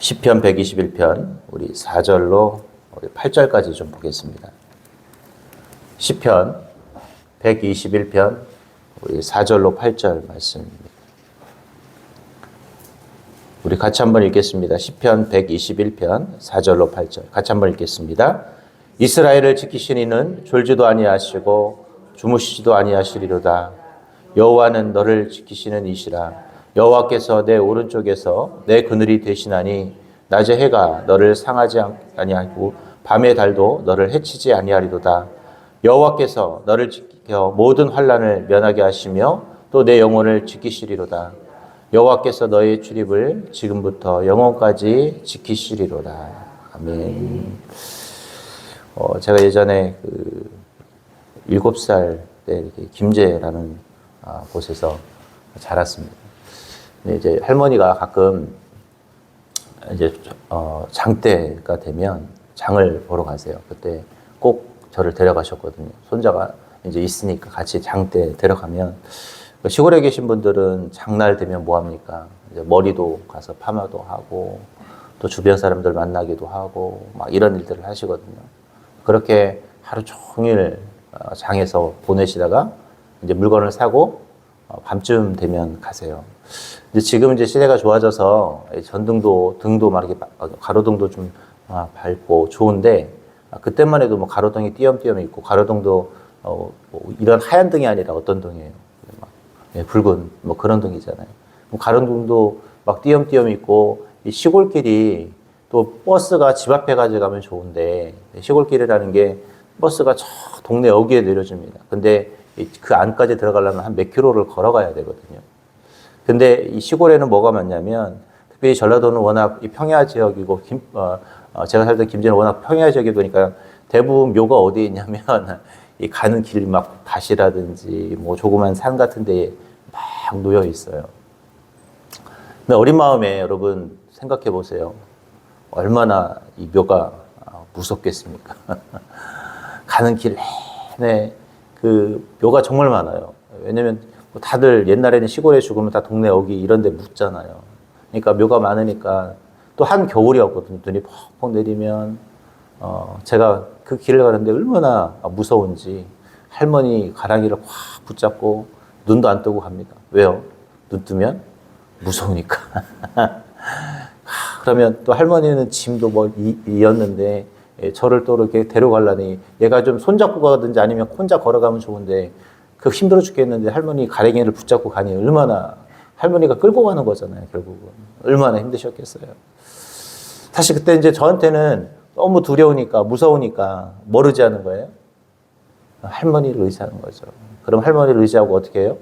시편 121편 우리 4절로 우리 8절까지 좀 보겠습니다. 시편 121편 우리 4절로 8절 말씀입니다. 우리 같이 한번 읽겠습니다. 시편 121편 4절로 8절 같이 한번 읽겠습니다. 이스라엘을 지키신 이는 졸지도 아니하시고 주무시지도 아니하시리로다. 여호와는 너를 지키시는 이시라. 여호와께서 내 오른쪽에서 내 그늘이 되시나니 낮의 해가 너를 상하지 아니하고 밤의 달도 너를 해치지 아니하리로다. 여호와께서 너를 지켜 모든 환난을 면하게 하시며 또 내 영혼을 지키시리로다. 여호와께서 너의 출입을 지금부터 영원까지 지키시리로다. 아멘. 제가 예전에 7살 때 김제라는 곳에서 자랐습니다. 근데 이제 할머니가 가끔 이제 장때가 되면 장을 보러 가세요. 그때 꼭 저를 데려가셨거든요. 손자가 이제 있으니까 같이 장때 데려가면 시골에 계신 분들은 장날 되면 뭐 합니까? 이제 머리도 가서 파마도 하고 또 주변 사람들 만나기도 하고 막 이런 일들을 하시거든요. 그렇게 하루 종일 장에서 보내시다가 이제 물건을 사고 밤쯤 되면 가세요. 근데 지금 이제 시대가 좋아져서 전등도 등도 막 이렇게 가로등도 좀 밝고 좋은데 그때만 해도 뭐 가로등이 띄엄띄엄 있고 가로등도 뭐 이런 하얀 등이 아니라 어떤 등이에요? 막 붉은 뭐 그런 등이잖아요. 가로등도 막 띄엄띄엄 있고 이 시골길이 또 버스가 집 앞에까지 가면 좋은데 시골길이라는 게 버스가 저 동네 어귀에 내려줍니다. 근데 그 안까지 들어가려면 한 몇 킬로를 걸어가야 되거든요. 근데 이 시골에는 뭐가 많냐면 특별히 전라도는 워낙 이 평야 지역이고 제가 살던 김제는 워낙 평야 지역이다 보니까 대부분 묘가 어디에 있냐면 이 가는 길 막 밭이라든지 뭐 조그만 산 같은 데에 막 놓여 있어요. 근데 어린 마음에 여러분 생각해 보세요. 얼마나 이 묘가 무섭겠습니까? 가는 길 내내 그 묘가 정말 많아요. 왜냐면 다들 옛날에는 시골에 죽으면 다 동네 어귀 이런 데 묻잖아요. 그러니까 묘가 많으니까 또 한 겨울이었거든요. 눈이 펑펑 내리면 제가 그 길을 가는데 얼마나 무서운지 할머니 가랑이를 확 붙잡고 눈도 안 뜨고 갑니다. 왜요? 눈 뜨면 무서우니까. 그러면 또 할머니는 짐도 뭐 이었는데 저를 또 이렇게 데려가려니 얘가 좀 손잡고 가든지 아니면 혼자 걸어가면 좋은데 그 힘들어 죽겠는데 할머니 가랭이를 붙잡고 가니 얼마나 할머니가 끌고 가는 거잖아요, 결국은. 얼마나 힘드셨겠어요. 사실 그때 이제 저한테는 너무 두려우니까, 무서우니까 뭘 의지하는 거예요? 할머니를 의지하는 거죠. 그럼 할머니를 의지하고 어떻게 해요?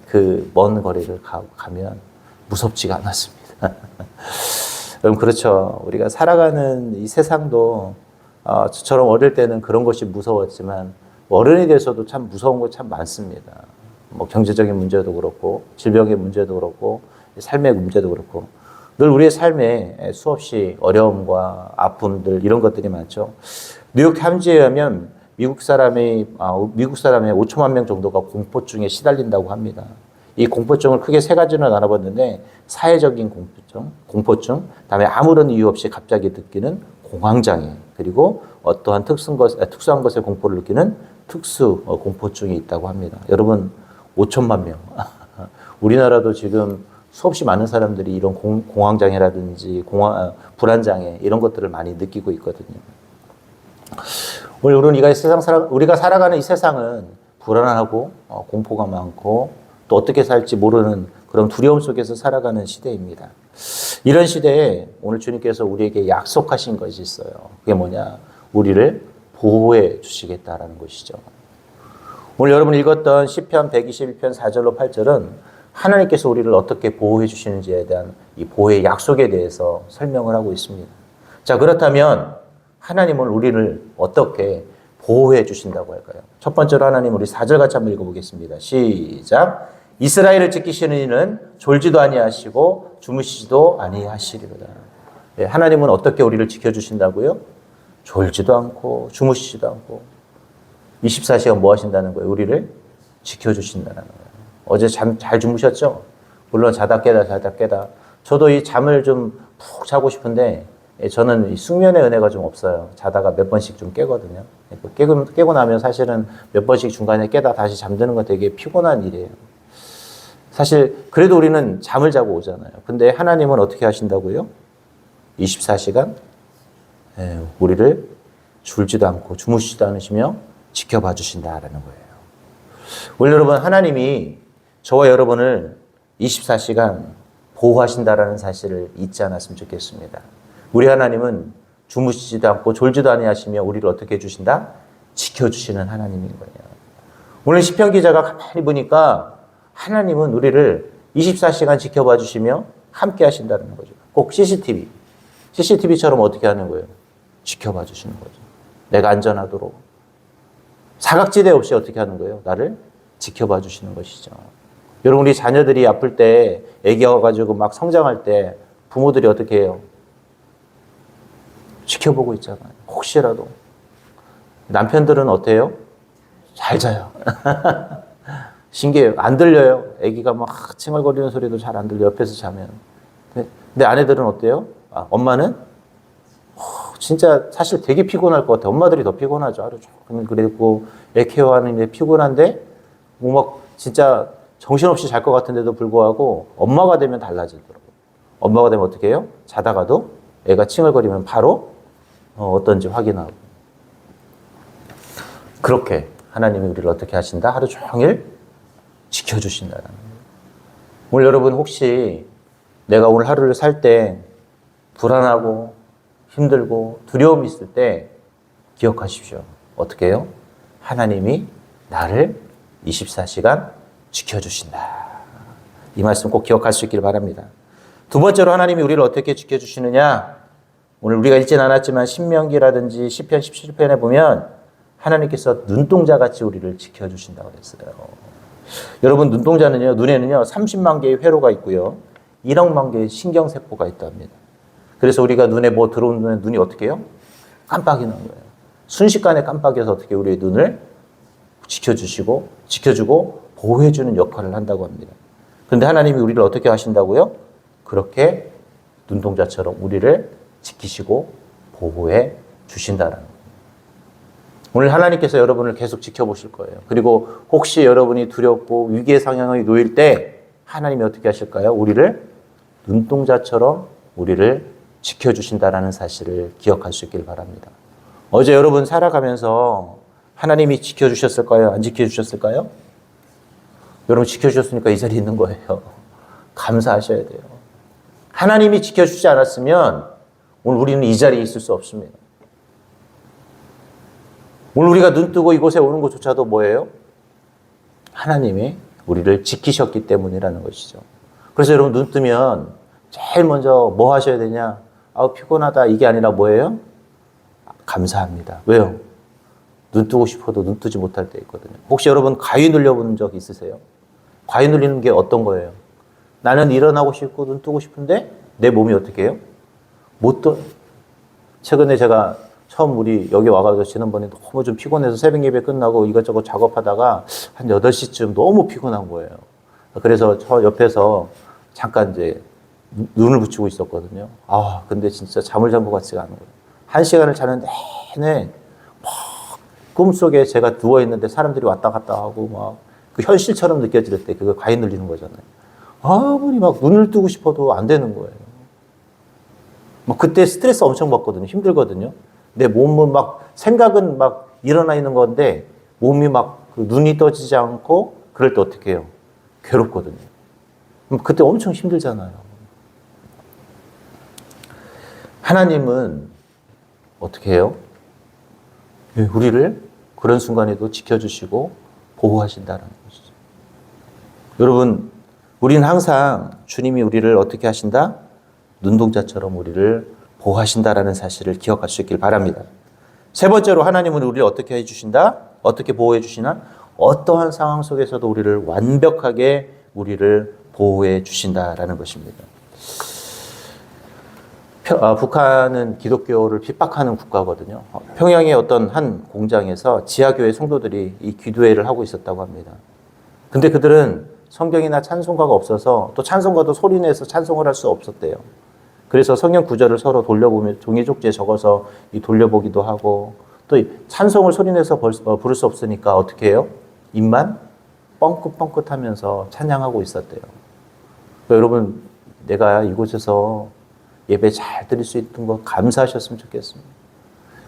그 먼 거리를 가면 무섭지가 않았습니다. 여러분, 그렇죠. 우리가 살아가는 이 세상도 저처럼 어릴 때는 그런 것이 무서웠지만 어른이 돼서도 참 무서운 거 참 많습니다. 뭐 경제적인 문제도 그렇고 질병의 문제도 그렇고 삶의 문제도 그렇고 늘 우리의 삶에 수없이 어려움과 아픔들 이런 것들이 많죠. 뉴욕 타임즈에 의하면 미국 사람의 5천만 명 정도가 공포증에 시달린다고 합니다. 이 공포증을 크게 세 가지로 나눠봤는데 사회적인 공포증, 다음에 아무런 이유 없이 갑자기 느끼는 공황장애, 그리고 어떠한 특수한 것에 공포를 느끼는 특수 공포증이 있다고 합니다. 여러분 5천만 명. 우리나라도 지금 수없이 많은 사람들이 이런 공황장애라든지 불안장애 이런 것들을 많이 느끼고 있거든요. 오늘 우리가 살아가는 이 세상은 불안하고 공포가 많고 또 어떻게 살지 모르는 그런 두려움 속에서 살아가는 시대입니다. 이런 시대에 오늘 주님께서 우리에게 약속하신 것이 있어요. 그게 뭐냐? 우리를 보호해 주시겠다라는 것이죠. 오늘 여러분 읽었던 시편 121편 4절로 8절은 하나님께서 우리를 어떻게 보호해 주시는지에 대한 이 보호의 약속에 대해서 설명을 하고 있습니다. 자, 그렇다면 하나님은 우리를 어떻게 보호해 주신다고 할까요? 첫 번째로 하나님 우리 4절 같이 한번 읽어보겠습니다. 시작. 이스라엘을 지키시는 이는 졸지도 아니하시고 주무시지도 아니하시리로다. 하나님은 어떻게 우리를 지켜주신다고요? 졸지도 않고 주무시지도 않고 24시간 뭐 하신다는 거예요? 우리를 지켜주신다는 거예요. 어제 잠 잘 주무셨죠? 물론 자다 깨다. 저도 이 잠을 좀 푹 자고 싶은데 저는 이 숙면의 은혜가 좀 없어요. 자다가 몇 번씩 좀 깨거든요. 깨고 나면 사실은 몇 번씩 중간에 깨다 다시 잠드는 건 되게 피곤한 일이에요. 사실 그래도 우리는 잠을 자고 오잖아요. 근데 하나님은 어떻게 하신다고요? 24시간 우리를 줄지도 않고 주무시지도 않으시며 지켜봐 주신다라는 거예요. 원래 여러분 하나님이 저와 여러분을 24시간 보호하신다라는 사실을 잊지 않았으면 좋겠습니다. 우리 하나님은 주무시지도 않고 졸지도 아니하시며 우리를 어떻게 해주신다? 지켜주시는 하나님인 거예요. 오늘 시편 기자가 가만히 보니까 하나님은 우리를 24시간 지켜봐 주시며 함께 하신다는 거죠. 꼭 CCTV처럼 어떻게 하는 거예요? 지켜봐 주시는 거죠. 내가 안전하도록. 사각지대 없이 어떻게 하는 거예요? 나를 지켜봐 주시는 것이죠. 여러분 우리 자녀들이 아플 때 애기가 와가지고 막 성장할 때 부모들이 어떻게 해요? 지켜보고 있잖아요. 혹시라도. 남편들은 어때요? 잘 자요. 신기해요. 안 들려요. 애기가 막 칭얼거리는 소리도 잘 안 들려. 옆에서 자면. 근데 아내들은 어때요? 엄마는 진짜 사실 되게 피곤할 것 같아요. 엄마들이 더 피곤하죠. 하루 종일 그랬고 애 케어하는 게 피곤한데 뭐 막 진짜 정신없이 잘 것 같은데도 불구하고 엄마가 되면 달라지더라고요. 엄마가 되면 어떻게 해요? 자다가도 애가 칭얼거리면 바로 어떤지 확인하고. 그렇게 하나님이 우리를 어떻게 하신다? 하루 종일 지켜주신다는 거예요. 오늘 여러분 혹시 내가 오늘 하루를 살 때 불안하고 힘들고 두려움이 있을 때 기억하십시오. 어떻게 해요? 하나님이 나를 24시간 지켜주신다. 이 말씀 꼭 기억할 수 있기를 바랍니다. 두 번째로 하나님이 우리를 어떻게 지켜주시느냐? 오늘 우리가 읽진 않았지만 신명기라든지 시편 17편에 보면 하나님께서 눈동자같이 우리를 지켜주신다고 그랬어요. 여러분 눈동자는요, 눈에는요 30만 개의 회로가 있고요 1억만 개의 신경세포가 있다 합니다. 그래서 우리가 눈에 뭐 들어오면 눈이 어떻게 해요? 깜빡이는 거예요. 순식간에 깜빡여서 어떻게 우리의 눈을 지켜주고 보호해주는 역할을 한다고 합니다. 그런데 하나님이 우리를 어떻게 하신다고요? 그렇게 눈동자처럼 우리를 지키시고 보호해 주신다라는 거예요. 오늘 하나님께서 여러분을 계속 지켜보실 거예요. 그리고 혹시 여러분이 두렵고 위기의 상황에 놓일 때 하나님이 어떻게 하실까요? 우리를 눈동자처럼 우리를 지켜주신다라는 사실을 기억할 수 있길 바랍니다. 어제 여러분 살아가면서 하나님이 지켜주셨을까요? 안 지켜주셨을까요? 여러분 지켜주셨으니까 이 자리에 있는 거예요. 감사하셔야 돼요. 하나님이 지켜주지 않았으면 오늘 우리는 이 자리에 있을 수 없습니다. 오늘 우리가 눈 뜨고 이곳에 오는 것조차도 뭐예요? 하나님이 우리를 지키셨기 때문이라는 것이죠. 그래서 여러분 눈 뜨면 제일 먼저 뭐 하셔야 되냐? 피곤하다 이게 아니라 뭐예요? 감사합니다. 왜요? 눈 뜨고 싶어도 눈 뜨지 못할 때 있거든요. 혹시 여러분 가위 눌려본 적 있으세요? 가위 눌리는 게 어떤 거예요? 나는 일어나고 싶고 눈 뜨고 싶은데 내 몸이 어떻게 해요? 못 떠요. 최근에 제가 처음 우리 여기 와가지고 지난번에 너무 좀 피곤해서 새벽 예배 끝나고 이것저것 작업하다가 한 8시쯤 너무 피곤한 거예요. 그래서 저 옆에서 잠깐 이제 눈을 붙이고 있었거든요. 근데 진짜 잠을 잔 것 같지가 않은 거예요. 1시간을 자는 내내 막 꿈속에 제가 누워있는데 사람들이 왔다 갔다 하고 막 그 현실처럼 느껴질 때 그거 과잉 눌리는 거잖아요. 아무리 막 눈을 뜨고 싶어도 안 되는 거예요. 막 그때 스트레스 엄청 받거든요. 힘들거든요. 내 몸은 막 생각은 막 일어나 있는 건데 몸이 막 그 눈이 떠지지 않고 그럴 때 어떻게 해요? 괴롭거든요. 그때 엄청 힘들잖아요. 하나님은 어떻게 해요? 우리를 그런 순간에도 지켜주시고 보호하신다는 것이죠. 여러분, 우리는 항상 주님이 우리를 어떻게 하신다? 눈동자처럼 우리를 보호하신다라는 사실을 기억할 수 있길 바랍니다. 세 번째로 하나님은 우리를 어떻게 해주신다? 어떻게 보호해 주시나? 어떠한 상황 속에서도 우리를 완벽하게 우리를 보호해 주신다라는 것입니다. 북한은 기독교를 핍박하는 국가거든요. 평양의 어떤 한 공장에서 지하교회 성도들이 이 기도회를 하고 있었다고 합니다. 근데 그들은 성경이나 찬송가가 없어서 또 찬송가도 소리내서 찬송을 할 수 없었대요. 그래서 성경 구절을 서로 돌려보며 종이 쪽지에 적어서 이 돌려보기도 하고 또 찬송을 소리내서 부를 수 없으니까 어떻게 해요? 입만 뻥긋뻥긋하면서 찬양하고 있었대요. 그러니까 여러분 내가 이곳에서 예배 잘 드릴 수 있던 거 감사하셨으면 좋겠습니다.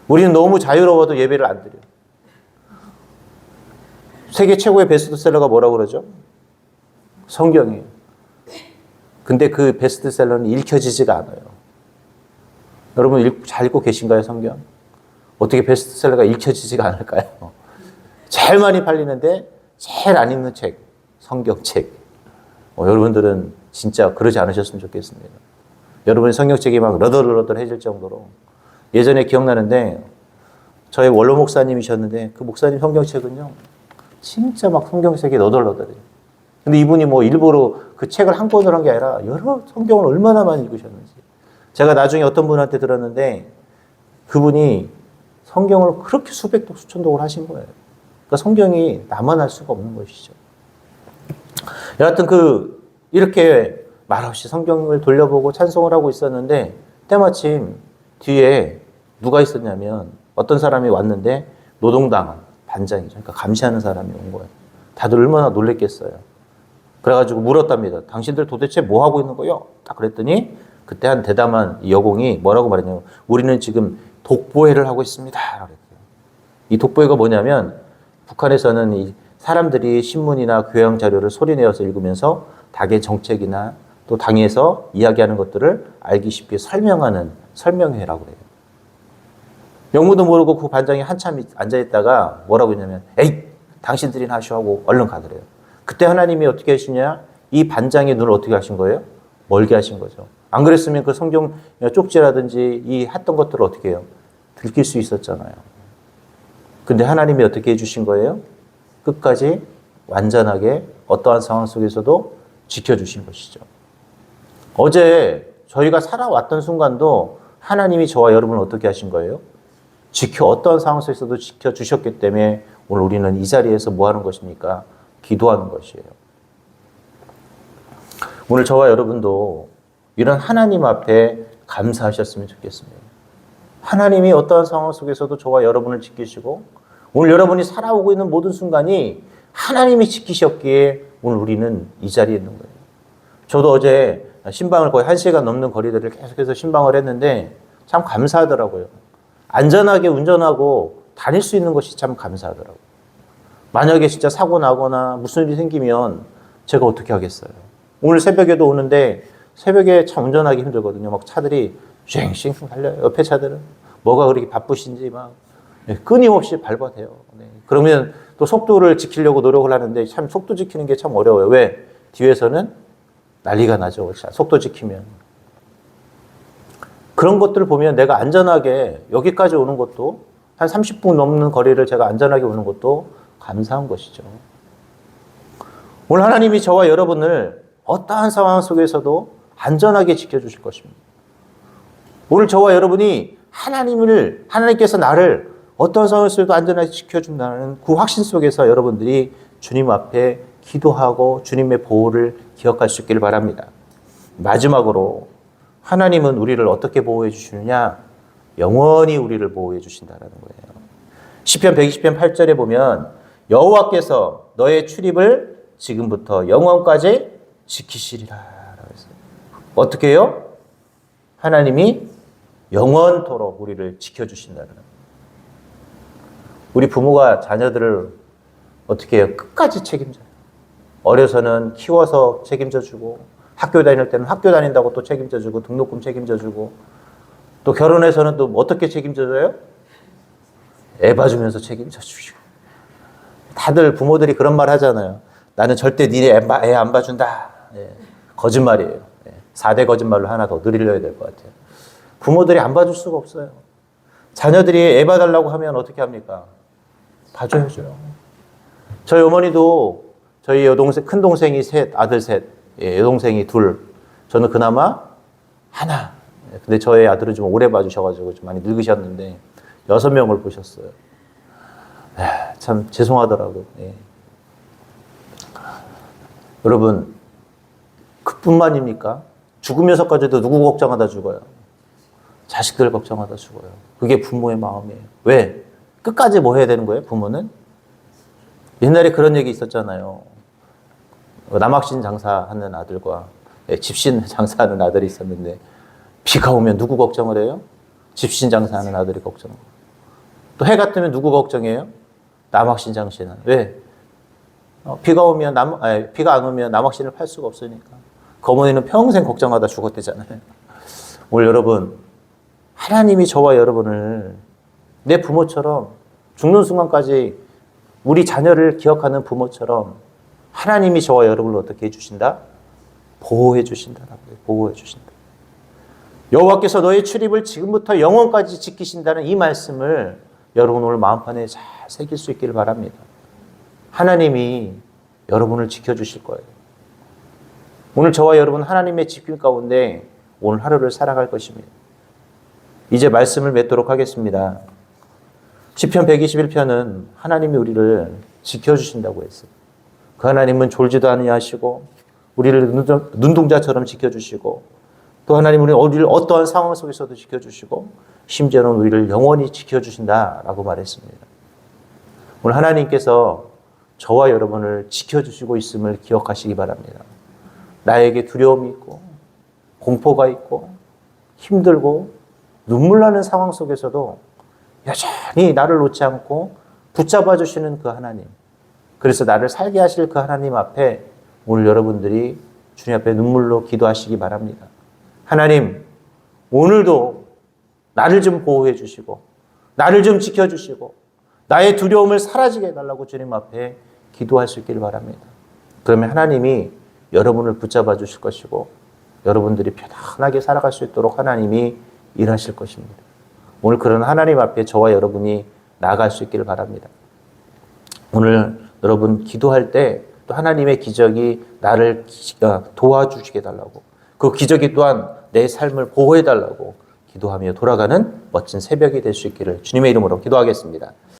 우리는 너무 자유로워도 예배를 안 드려요. 세계 최고의 베스트셀러가 뭐라고 그러죠? 성경이에요. 근데 그 베스트셀러는 읽혀지지가 않아요. 여러분 잘 읽고 계신가요, 성경? 어떻게 베스트셀러가 읽혀지지가 않을까요? 제일 많이 팔리는데 제일 안 읽는 책, 성경책. 여러분들은 진짜 그러지 않으셨으면 좋겠습니다. 여러분의 성경책이 막 러덜러덜해질 정도로. 예전에 기억나는데 저희 원로 목사님이셨는데 그 목사님 성경책은요 진짜 막 성경책이 너덜너덜해요. 근데 이분이 뭐 일부러 그 책을 한 권을 한 게 아니라 여러 성경을 얼마나 많이 읽으셨는지. 제가 나중에 어떤 분한테 들었는데 그분이 성경을 그렇게 수백 독, 수천 독을 하신 거예요. 그러니까 성경이 나만 할 수가 없는 것이죠. 여하튼 이렇게 말없이 성경을 돌려보고 찬송을 하고 있었는데 때마침 뒤에 누가 있었냐면 어떤 사람이 왔는데 노동당 반장이죠. 그러니까 감시하는 사람이 온 거예요. 다들 얼마나 놀랬겠어요. 그래가지고 물었답니다. 당신들 도대체 뭐 하고 있는 거요? 딱 그랬더니 그때 한 대담한 여공이 뭐라고 말했냐면 우리는 지금 독보회를 하고 있습니다. 그랬어요. 이 독보회가 뭐냐면 북한에서는 이 사람들이 신문이나 교양 자료를 소리내어서 읽으면서 당의 정책이나 또 당에서 이야기하는 것들을 알기 쉽게 설명하는 설명회라고 그래요. 영문도 모르고 그 반장이 한참 앉아있다가 뭐라고 했냐면 에이 당신들이나 하시오 하고 얼른 가더래요. 그때 하나님이 어떻게 하시냐? 이 반장의 눈을 어떻게 하신 거예요? 멀게 하신 거죠. 안 그랬으면 그 성경 쪽지라든지 이 했던 것들을 어떻게 해요? 들킬 수 있었잖아요. 근데 하나님이 어떻게 해주신 거예요? 끝까지 완전하게 어떠한 상황 속에서도 지켜주신 것이죠. 어제 저희가 살아왔던 순간도 하나님이 저와 여러분을 어떻게 하신 거예요? 어떠한 상황 속에서도 지켜주셨기 때문에 오늘 우리는 이 자리에서 뭐 하는 것입니까? 기도하는 것이에요. 오늘 저와 여러분도 이런 하나님 앞에 감사하셨으면 좋겠습니다. 하나님이 어떠한 상황 속에서도 저와 여러분을 지키시고 오늘 여러분이 살아오고 있는 모든 순간이 하나님이 지키셨기에 오늘 우리는 이 자리에 있는 거예요. 저도 어제 신방을 거의 1시간 넘는 거리들을 계속해서 신방을 했는데 참 감사하더라고요. 안전하게 운전하고 다닐 수 있는 것이 참 감사하더라고요. 만약에 진짜 사고 나거나 무슨 일이 생기면 제가 어떻게 하겠어요. 오늘 새벽에도 오는데 새벽에 참 운전하기 힘들거든요. 막 차들이 쉥쉥 달려요. 옆에 차들은 뭐가 그렇게 바쁘신지 막 끊임없이 밟아대요. 네. 그러면 또 속도를 지키려고 노력을 하는데 참 속도 지키는 게 참 어려워요. 왜? 뒤에서는 난리가 나죠. 속도 지키면. 그런 것들을 보면 내가 안전하게 여기까지 오는 것도 한 30분 넘는 거리를 제가 안전하게 오는 것도 감사한 것이죠. 오늘 하나님이 저와 여러분을 어떠한 상황 속에서도 안전하게 지켜주실 것입니다. 오늘 저와 여러분이 하나님께서 나를 어떤 상황 속에서도 안전하게 지켜준다는 그 확신 속에서 여러분들이 주님 앞에 기도하고 주님의 보호를 기억할 수 있기를 바랍니다. 마지막으로 하나님은 우리를 어떻게 보호해 주시느냐? 영원히 우리를 보호해 주신다는 거예요. 시편 120편 8절에 보면 여호와께서 너의 출입을 지금부터 영원까지 지키시리라. 어떻게 해요? 하나님이 영원토록 우리를 지켜주신다는 거예요. 우리 부모가 자녀들을 어떻게 해요? 끝까지 책임져요. 어려서는 키워서 책임져주고 학교 다닐 때는 학교 다닌다고 또 책임져주고 등록금 책임져주고 또 결혼해서는 또 어떻게 책임져줘요? 애 봐주면서 책임져주시고 다들 부모들이 그런 말 하잖아요. 나는 절대 니네 애 안 봐준다. 예. 거짓말이에요. 예. 4대 거짓말로 하나 더 늘려야 될 것 같아요. 부모들이 안 봐줄 수가 없어요. 자녀들이 애 봐달라고 하면 어떻게 합니까? 봐줘야죠. 저희 어머니도 저희 큰 동생이 셋, 아들 셋, 여동생이 둘, 저는 그나마 하나. 근데 저희 아들은 좀 오래 봐주셔가지고 좀 많이 늙으셨는데 6명을 보셨어요. 참 죄송하더라고요. 예. 여러분, 그뿐만입니까? 죽으면서까지도 누구 걱정하다 죽어요? 자식들 걱정하다 죽어요. 그게 부모의 마음이에요. 왜? 끝까지 뭐 해야 되는 거예요, 부모는? 옛날에 그런 얘기 있었잖아요. 남학신 장사하는 아들과 집신 장사하는 아들이 있었는데 비가 오면 누구 걱정을 해요? 집신 장사하는 아들이 걱정을 해요. 또 해가 뜨면 누구 걱정해요? 남학신 장사는. 왜? 비가 안 오면 남학신을 팔 수가 없으니까. 그 어머니는 평생 걱정하다 죽었대잖아요. 오늘 여러분, 하나님이 저와 여러분을 내 부모처럼 죽는 순간까지 우리 자녀를 기억하는 부모처럼 하나님이 저와 여러분을 어떻게 해주신다? 보호해 주신다라고요. 보호해 주신다. 여호와께서 너의 출입을 지금부터 영원까지 지키신다는 이 말씀을 여러분 오늘 마음판에 잘 새길 수 있기를 바랍니다. 하나님이 여러분을 지켜주실 거예요. 오늘 저와 여러분 하나님의 지킴 가운데 오늘 하루를 살아갈 것입니다. 이제 말씀을 맺도록 하겠습니다. 시편 121편은 하나님이 우리를 지켜주신다고 했어요. 그 하나님은 졸지도 아니하시고 우리를 눈동자처럼 지켜주시고 또 하나님은 우리를 어떠한 상황 속에서도 지켜주시고 심지어는 우리를 영원히 지켜주신다라고 말했습니다. 오늘 하나님께서 저와 여러분을 지켜주시고 있음을 기억하시기 바랍니다. 나에게 두려움이 있고 공포가 있고 힘들고 눈물 나는 상황 속에서도 여전히 나를 놓지 않고 붙잡아 주시는 그 하나님, 그래서 나를 살게 하실 그 하나님 앞에 오늘 여러분들이 주님 앞에 눈물로 기도하시기 바랍니다. 하나님, 오늘도 나를 좀 보호해 주시고 나를 좀 지켜주시고 나의 두려움을 사라지게 해달라고 주님 앞에 기도할 수 있기를 바랍니다. 그러면 하나님이 여러분을 붙잡아 주실 것이고 여러분들이 편안하게 살아갈 수 있도록 하나님이 일하실 것입니다. 오늘 그런 하나님 앞에 저와 여러분이 나아갈 수 있기를 바랍니다. 오늘 여러분 기도할 때 또 하나님의 기적이 나를 도와주시게 해달라고, 그 기적이 또한 내 삶을 보호해달라고 기도하며 돌아가는 멋진 새벽이 될 수 있기를 주님의 이름으로 기도하겠습니다.